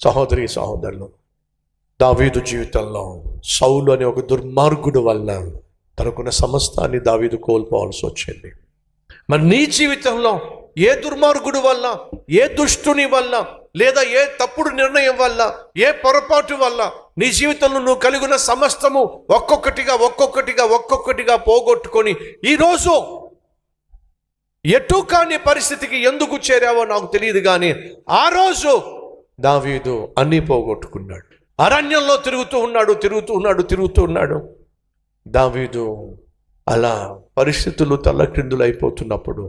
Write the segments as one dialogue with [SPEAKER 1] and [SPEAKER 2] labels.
[SPEAKER 1] సహోదరి సహోదరులు, దావీదు జీవితంలో సౌలు అనే ఒక దుర్మార్గుడు వల్ల తనకున్న సమస్తాన్ని దావీదు కోల్పోవాల్సి వచ్చింది. మరి నీ జీవితంలో ఏ దుర్మార్గుడు వల్ల, ఏ దుష్టుని వల్ల, లేదా ఏ తప్పుడు నిర్ణయం వల్ల, ఏ పొరపాటు వల్ల నీ జీవితంలో నువ్వు కలిగిన సమస్తము ఒక్కొక్కటిగా పోగొట్టుకొని ఈరోజు ఎటు కాని పరిస్థితికి ఎందుకు చేరావో నాకు తెలియదు, కానీ ఆ రోజు దావీదు అన్నీ పోగొట్టుకున్నాడు. అరణ్యంలో తిరుగుతూ ఉన్నాడు. దావీదు అలా పరిస్థితులు తల్లక్రిందులు అయిపోతున్నప్పుడు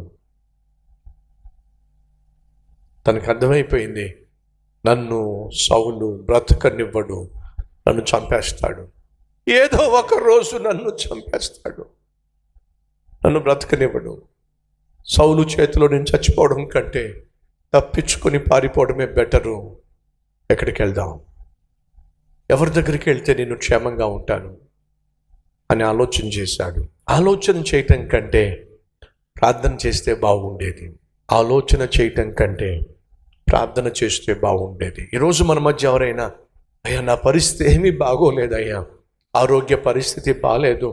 [SPEAKER 1] తనకు అర్థమైపోయింది, నన్ను సౌలు బ్రతకనివ్వడు, నన్ను చంపేస్తాడు, ఏదో ఒక రోజు నన్ను చంపేస్తాడు, నన్ను బ్రతకనివ్వడు. సౌలు చేతిలో నేను చచ్చిపోవడం కంటే తప్పించుకొని పారిపోవడమే బెటరు. ఎక్కడికి వెళ్దాం, ఎవరి దగ్గరికి వెళ్తే నేను క్షేమంగా ఉంటాను అని ఆలోచన చేశాడు. ఆలోచన చేయటం కంటే ప్రార్థన చేస్తే బాగుండేది. ఆలోచన చేయటం కంటే ప్రార్థన చేస్తే బాగుండేది. ఈరోజు మన మధ్య ఎవరైనా, అయ్యా నా పరిస్థితి ఏమీ బాగోలేదయ్యా, ఆరోగ్య పరిస్థితి బాగాలేదు,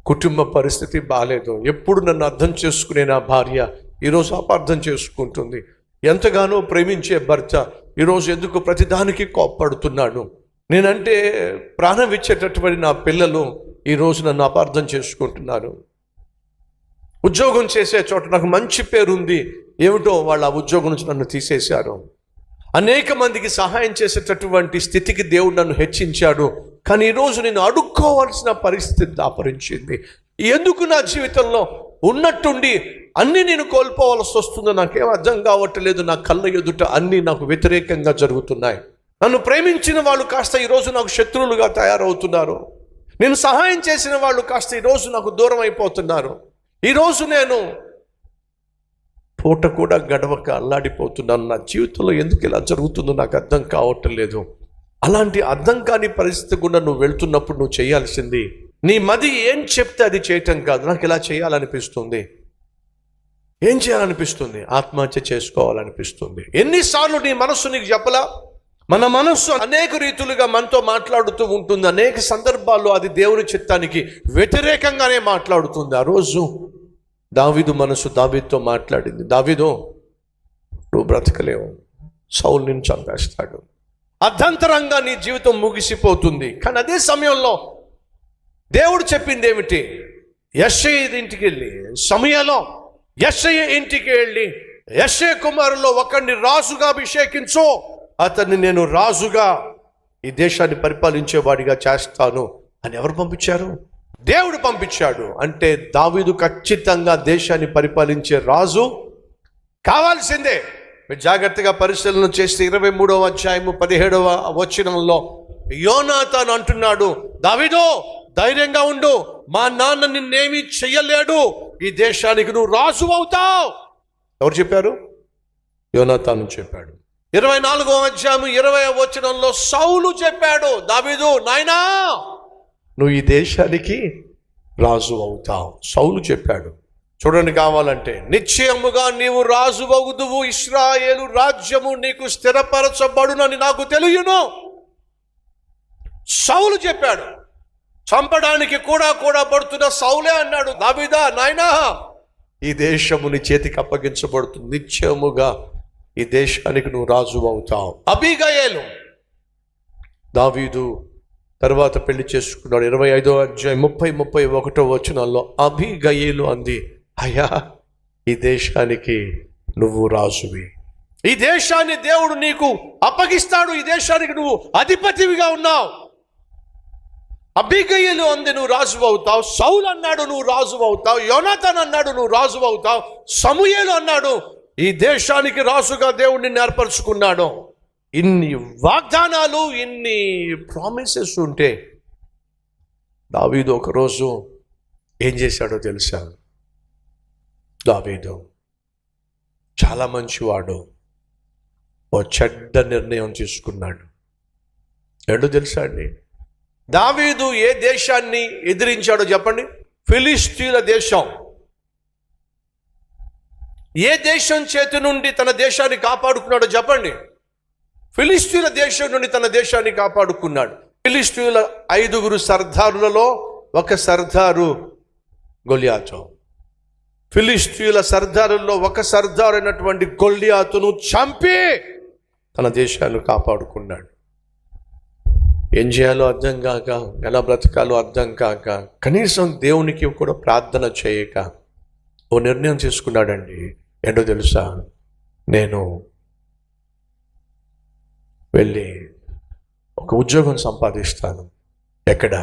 [SPEAKER 1] కుటుంబ పరిస్థితి బాగాలేదు, ఎప్పుడు నన్ను అర్థం చేసుకునే నా భార్య ఈరోజు అపార్థం చేసుకుంటుంది, ఎంతగానో ప్రేమించే భర్త ఈరోజు ఎందుకు ప్రతిదానికి కోప్పడుతున్నాడు, నేనంటే ప్రాణం ఇచ్చేటటువంటి నా పిల్లలు ఈరోజు నన్ను అపార్థం చేసుకుంటున్నారు, ఉద్యోగం చేసే చోట నాకు మంచి పేరుంది, ఏమిటో వాళ్ళు ఆ ఉద్యోగం నుంచి నన్ను తీసేశారు, అనేక మందికి సహాయం చేసేటటువంటి స్థితికి దేవుడు నన్ను హెచ్చించాడు, కానీ ఈరోజు నేను అడుక్కోవాల్సిన పరిస్థితి దాపరించింది, ఎందుకు నా జీవితంలో ఉన్నట్టుండి అన్నీ నేను కోల్పోవాల్సి వస్తుందో నాకేం అర్థం కావట్లేదు, నా కళ్ళ ఎదుట అన్నీ నాకు వ్యతిరేకంగా జరుగుతున్నాయి, నన్ను ప్రేమించిన వాళ్ళు కాస్త ఈరోజు నాకు శత్రువులుగా తయారవుతున్నారు, నేను సహాయం చేసిన వాళ్ళు కాస్త ఈరోజు నాకు దూరం అయిపోతున్నారు, ఈరోజు నేను పూట కూడా గడవక అల్లాడిపోతున్నాను, నా జీవితంలో ఎందుకు ఇలా జరుగుతుందో నాకు అర్థం కావట్లేదు. అలాంటి అర్థం కాని పరిస్థితి కూడా నువ్వు వెళ్తున్నప్పుడు నువ్వు చేయాల్సింది, నీ మది ఏం చెప్తే అది చేయటం కాదు, నాకు ఇలా చేయాలనిపిస్తుంది, ఏం చేయాలనిపిస్తుంది, ఆత్మహత్య చేసుకోవాలనిపిస్తుంది. ఎన్నిసార్లు నీ మనస్సు నీకు చెప్పలా? మన మనస్సు అనేక రీతులుగా మనతో మాట్లాడుతూ ఉంటుంది, అనేక సందర్భాల్లో అది దేవుని చిత్తానికి వ్యతిరేకంగానే మాట్లాడుతుంది. ఆ రోజు దావీదు మనసు దావీదుతో మాట్లాడింది, దావీదు నువ్వు బ్రతకలేవు, సౌలు నిన్ను చంపేస్తాడు, అర్ధంతరంగా నీ జీవితం ముగిసిపోతుంది. కానీ అదే సమయంలో దేవుడు చెప్పింది ఏమిటి? యెష్షయి ఇంటికి వెళ్ళి, సమయంలో యెష్షయి ఇంటికి వెళ్ళి యెష్షయి కుమారులో ఒకరిని రాజుగా అభిషేకించు, అతన్ని నేను రాజుగా ఈ దేశాన్ని పరిపాలించేవాడిగా చేస్తాను అని ఎవరు పంపించారు? దేవుడు పంపించాడు. అంటే దావీదు ఖచ్చితంగా దేశాన్ని పరిపాలించే రాజు కావాల్సిందే. మీరు జాగ్రత్తగా పరిశీలన చేస్తే 23వ అధ్యాయము 17వ వచనంలో యోనాతాను అంటున్నాడు, దావీదు ధైర్యంగా ఉండు, మా నాన్న నిన్నేమీ చెయ్యలేడు, ఈ దేశానికి నువ్వు రాజు అవుతావు. ఎవరు చెప్పారు? యోనాతాను చెప్పాడు. 24వ అధ్యాయం 20వ వచనంలో సౌలు చెప్పాడు, దావీదు నాయనా నువ్వు ఈ దేశానికి రాజు అవుతావు. సౌలు చెప్పాడు. చూడండి, కావాలంటే నిశ్చయముగా నీవు రాజు అవుదువు, ఇశ్రాయేలు రాజ్యము నీకు స్థిరపరచబడునని నాకు తెలియను. సౌలు చెప్పాడు. చంపడానికి కూడా పడుతున్న సౌలే అన్నాడు, దావీదా నాయనా ఈ దేశము నీ చేతికి అప్పగించబడుతుంది, నిశ్చయముగా ఈ దేశానికి నువ్వు రాజు అవుతావు. అబీగయేలు దావీదు తర్వాత పెళ్లి చేసుకున్నాడు. 25వ అధ్యాయం 30-31వ వచనాల్లో అబీగయేలు అంది, అయ్యా ఈ దేశానికి నువ్వు రాజువి, ఈ దేశాన్ని దేవుడు నీకు అప్పగిస్తాడు, ఈ దేశానికి నువ్వు అధిపతివిగా ఉన్నావు. అబీగయేలు అంది, నువ్వు రాజు అవుతావు. సౌలు అన్నాడు, నువ్వు రాజు అవుతావు. యోనాతాను అన్నాడు, నువ్వు రాజు అవుతావు. సమూయేలు అన్నాడు, ఈ దేశానికి రాజుగా దేవుడు నిన్ను ఏర్పరచుకున్నాడు. ఇన్ని వాగ్దానాలు, ఇన్ని ప్రామిసెస్ ఉంటే దావీదు ఒకరోజు ఏం చేశాడో తెలుసా? దావీదు చాలా మంచివాడు, ఓ చెడ్డ నిర్ణయం తీసుకున్నాడు. ఏంటో తెలుసా అండి? దావీదు ఏ దేశాన్ని ఎదిరించాడో చెప్పండి? ఫిలిష్తీయుల దేశం. ఏ దేశం చేతి నుండి తన దేశాన్ని కాపాడుకున్నాడో చెప్పండి? ఫిలిష్తీయుల దేశం నుండి తన దేశాన్ని కాపాడుకున్నాడు. ఫిలిష్తీయుల 5 సర్దారులలో ఒక సర్దారు గొలియాతు. ఫిలిష్తీయుల సర్దారుల్లో ఒక సర్దారు అయినటువంటి గొలియాతును చంపి తన దేశాన్ని కాపాడుకున్నాడు. ఏం చేయాలో అర్థం కాక, ఎలా బ్రతకాలో అర్థం కాక, కనీసం దేవునికి కూడా ప్రార్థన చేయక ఓ నిర్ణయం చేసుకున్నాడండి. ఏంటో తెలుసా? నేను వెళ్ళి ఒక ఉద్యోగం సంపాదిస్తాను. ఎక్కడ?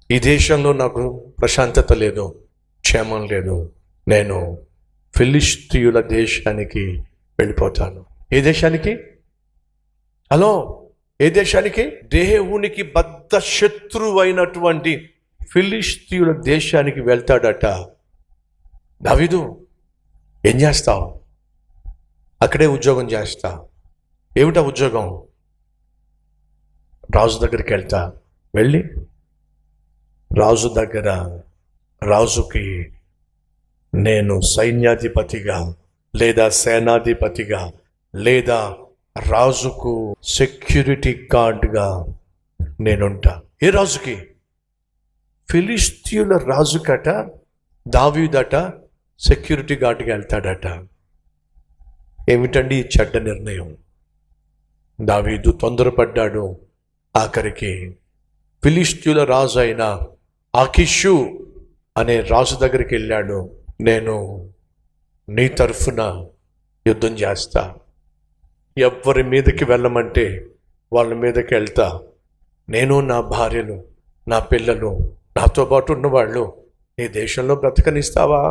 [SPEAKER 1] ఈ దేశంలో నాకు ప్రశాంతత లేదు, క్షేమం లేదు. నేను ఫిలిష్తీయుల దేశానికి వెళ్ళిపోతాను. ఏ దేశానికి? హలో, ఏ దేశానికి? దేవునికి బద్ధ శత్రువు అయినటువంటి ఫిలిష్తీయుల దేశానికి వెళ్తాడట. దావీదు, ఏం చేస్తావు? అక్కడే ఉద్యోగం చేస్తా. ఏమిటా ఉద్యోగం? రాజు దగ్గరికి వెళ్తా. వెళ్ళి రాజు దగ్గర రాజుకి నేను సైన్యాధిపతిగా లేదా సేనాధిపతిగా లేదా రాజుకు సెక్యూరిటీ గార్డ్గా నేనుంటా. ఏ రాజుకి? ఫిలిష్తీయుల రాజుకట దావీదట సెక్యూరిటీ గార్డ్గా వెళ్తాడట. ఏమిటండి ఈ చెడ్డ నిర్ణయం? దావీదు తొందరపడ్డాడు. ఆఖరికి ఫిలిష్తీయుల రాజు అయిన ఆకీషు అనే రాజు దగ్గరికి వెళ్ళాడు. నేను నీ తరఫున యుద్ధం చేస్తా. ఎవరి మీదకి వెళ్ళమంటే వాళ్ళ మీదకి వెళ్తా. నేను, నా భార్యలు, నా పిల్లలు, నాతో పాటు ఉన్నవాళ్ళు నీ దేశంలో బ్రతకనిస్తావా?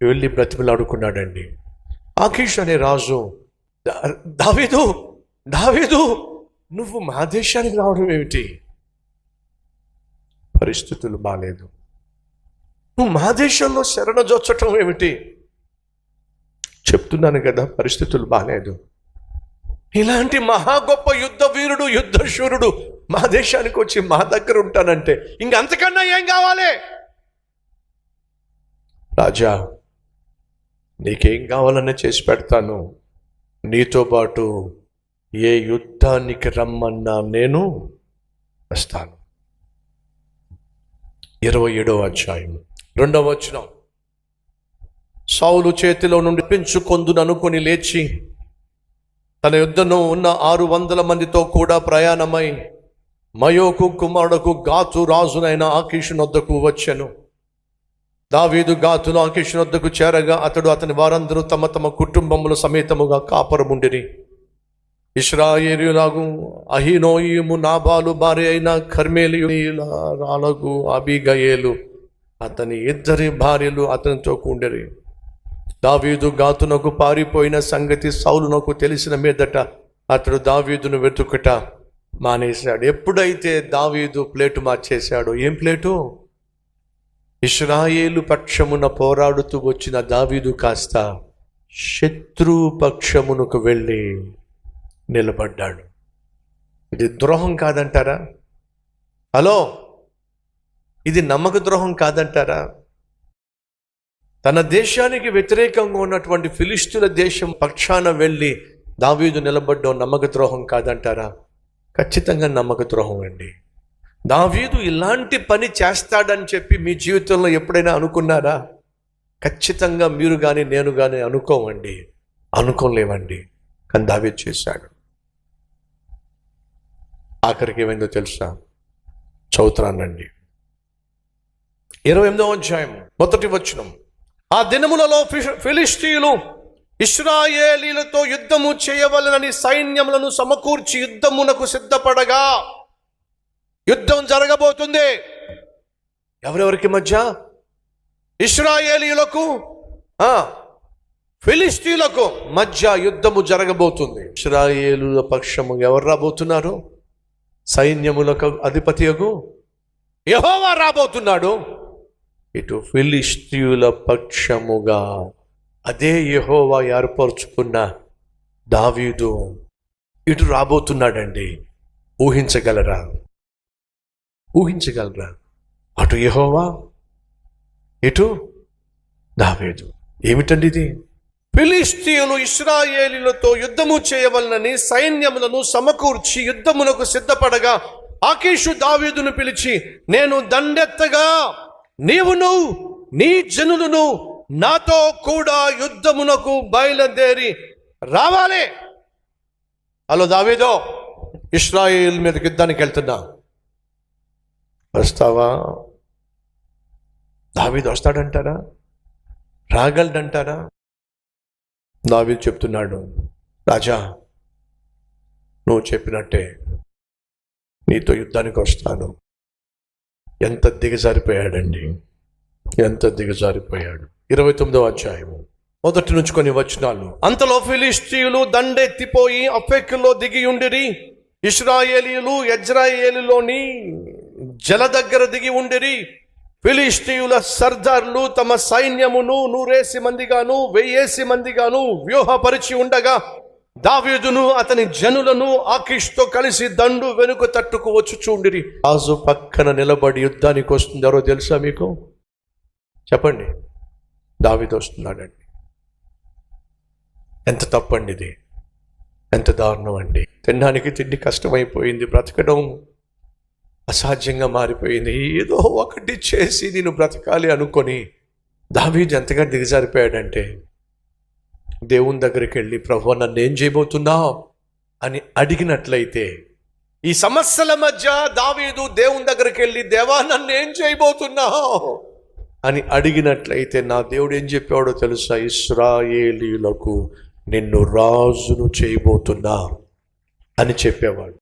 [SPEAKER 1] వెళ్ళి బ్రతిమలాడుకున్నాడండి. ఆకీషు అనే రాజు, దావీదు దావీదు నువ్వు మా దేశానికి రావడం ఏమిటి? పరిస్థితులు బాలేదు. నువ్వు మా దేశంలో శరణ జొచ్చటం ఏమిటి? చెప్తున్నాను కదా, పరిస్థితులు బాలేదు. ఇలాంటి మహా గొప్ప యుద్ధ వీరుడు, యుద్ధ శూరుడు మా దేశానికి వచ్చి మా దగ్గర ఉంటానంటే ఇంకంతకన్నా ఏం కావాలి? రాజా, నీకేం కావాలన్నా చేసి పెడతాను. నీతో పాటు ఏ యుద్ధానికి రమ్మన్నా నేను వస్తాను. 27వ అధ్యాయం 2వ వచనం. సౌలు చేతిలో నుండి పెంచుకొందును అనుకుని లేచి తన యుద్ధను ఉన్న 600 మందితో కూడా ప్రయాణమై మయోకు కుమారుడుకు గాతు రాజునైన ఆకీషు నొద్దకు వచ్చెను. దావీదు గాతును ఆకీషు నొద్దకు చేరగా అతడు అతని వారందరూ తమ తమ కుటుంబముల సమేతముగా కాపురముండిరి. ఇశ్రాయేలీయులకు అహీనోయిము నాబాలు భార్య అయిన కర్మేలీయులకు అబీగయేలు అతని 2 భార్యలు అతనితో కూడిరి. దావీదు గాతునకు పారిపోయిన సంగతి సౌలునకు తెలిసిన మీదట అతడు దావీదును వెతుకుట మానేశాడు. ఎప్పుడైతే దావీదు ప్లేటు మార్చేశాడో, ఏం ప్లేటు? ఇశ్రాయేలు పక్షమున పోరాడుతూ వచ్చిన దావీదు కాస్త శత్రు పక్షమునకు వెళ్ళి నిలబడ్డాడు. ఇది ద్రోహం కాదంటారా? హలో, ఇది నమ్మక ద్రోహం కాదంటారా? తన దేశానికి వ్యతిరేకంగా ఉన్నటువంటి ఫిలిష్తీయుల దేశం పక్షాన వెళ్ళి దావీదు నిలబడ్డం నమ్మక ద్రోహం కాదంటారా? ఖచ్చితంగా నమ్మక ద్రోహం అండి. దావీదు ఇలాంటి పని చేస్తాడని చెప్పి మీ జీవితంలో ఎప్పుడైనా అనుకున్నారా? ఖచ్చితంగా మీరు కానీ నేను కానీ అనుకోలేమండి. కానీ దావీదు చేశాడు. ఆఖరికి ఏమైందో తెలుసా? చదువుతానండి. 28వ అధ్యాయం 1వ వచనం. ఆ దినములలో ఫిలిష్తీయులు ఇశ్రాయేలీలతో యుద్ధము చేయవలనని సైన్యములను సమకూర్చి యుద్ధమునకు సిద్ధపడగా, యుద్ధం జరగబోతుంది. ఎవరెవరికి మధ్య? ఇశ్రాయేలీయులకు ఫిలిష్తీయులకు మధ్య యుద్ధము జరగబోతుంది. ఇశ్రాయేలుల పక్షము ఎవరు రాబోతున్నారు? సైన్యములకు అధిపతియగు యెహోవా రాబోతున్నాడు. ఇటు ఫిలిష్తీయుల పక్షముగా అదే యెహోవా ఏర్పరచుకున్న దావీదు ఇటు రాబోతున్నాడండి. ఊహించగలరా? అటు యెహోవా, ఇటు దావీదు. ఏమిటండి ఇది? ఫిలిష్తీయులు ఇశ్రాయేలీయులతో యుద్ధము చేయవలనని సైన్యములను సమకూర్చి యుద్ధమునకు సిద్ధపడగా ఆకీషు దావీదును పిలిచి, నేను దండెత్తగా నీవును నీ జనులను నాతో కూడా యుద్ధమునకు బయలుదేరి రావాలి. హలో దావీదో, ఇశ్రాయేల్ మీదకి యుద్ధానికి వెళ్తున్నా, వస్తావా? దావీదు వస్తాడంటారా? రాగలడంటారా? దావీదు చెప్తున్నాడు, రాజా నువ్వు చెప్పినట్టే నీతో యుద్ధానికి వస్తాను. ఎంత దిగజారిపోయాడండి, ఎంత దిగజారిపోయాడు. 29వ అధ్యాయము 1 నుంచి కొన్ని వచనాలు. అంతలో ఫిలిష్తీయులు దండెత్తిపోయి అఫెక్కులో దిగి ఉండిరి. ఇశ్రాయేలీయులు యజ్రెయేలులోని జల దగ్గర దిగి ఉండిరి. ఫిలిష్తీయుల సర్దార్లు తమ సైన్యమును 100 మందిగాను 1000 మందిగాను వ్యూహపరిచి ఉండగా దావీదును అతని జనులను ఆకీషుతో కలిసి దండు వెనుక తట్టుకు వచ్చుచుండిరి. రాజు పక్కన నిలబడి యుద్ధానికి వస్తుంది. ఎవరో తెలుసా మీకు? చెప్పండి. దావీదు వస్తున్నాడండి. ఎంత తప్పండి ఇది, ఎంత దారుణం అండి. తినడానికి తిండి కష్టమైపోయింది, బ్రతకడం అసాధ్యంగా మారిపోయింది. ఏదో ఒకటి చేసి నేను బ్రతకాలి అనుకొని దావీదు ఎంతగా దిగజారిపోయాడంటే, దేవుని దగ్గరికి వెళ్ళి, ప్రభువా నన్ను ఏం చేయబోతున్నావు అని అడిగినట్లయితే, ఈ సమస్యల మధ్య దావీదు దేవుని దగ్గరికి వెళ్ళి, దేవా నన్ను ఏం చేయబోతున్నావు అని అడిగినట్లయితే, నా దేవుడు ఏం చెప్పాడో తెలుసా? ఇశ్రాయేలీయులకు నిన్ను రాజును చేయబోతున్నా అని చెప్పేవాడు.